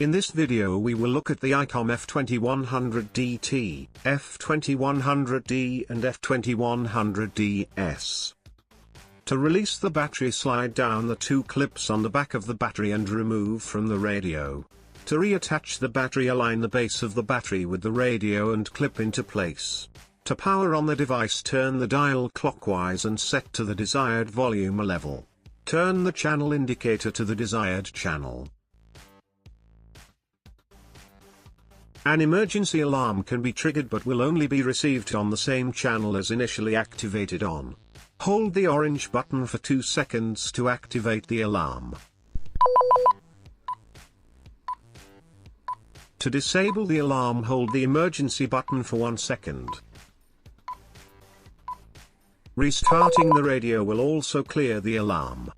In this video we will look at the ICOM F2100DT, F2100D and F2100DS. To release the battery, slide down the two clips on the back of the battery and remove from the radio. To reattach the battery, align the base of the battery with the radio and clip into place. To power on the device, turn the dial clockwise and set to the desired volume level. Turn the channel indicator to the desired channel. An emergency alarm can be triggered but will only be received on the same channel as initially activated on. Hold the orange button for 2 seconds to activate the alarm. To disable the alarm, hold the emergency button for 1 second. Restarting the radio will also clear the alarm.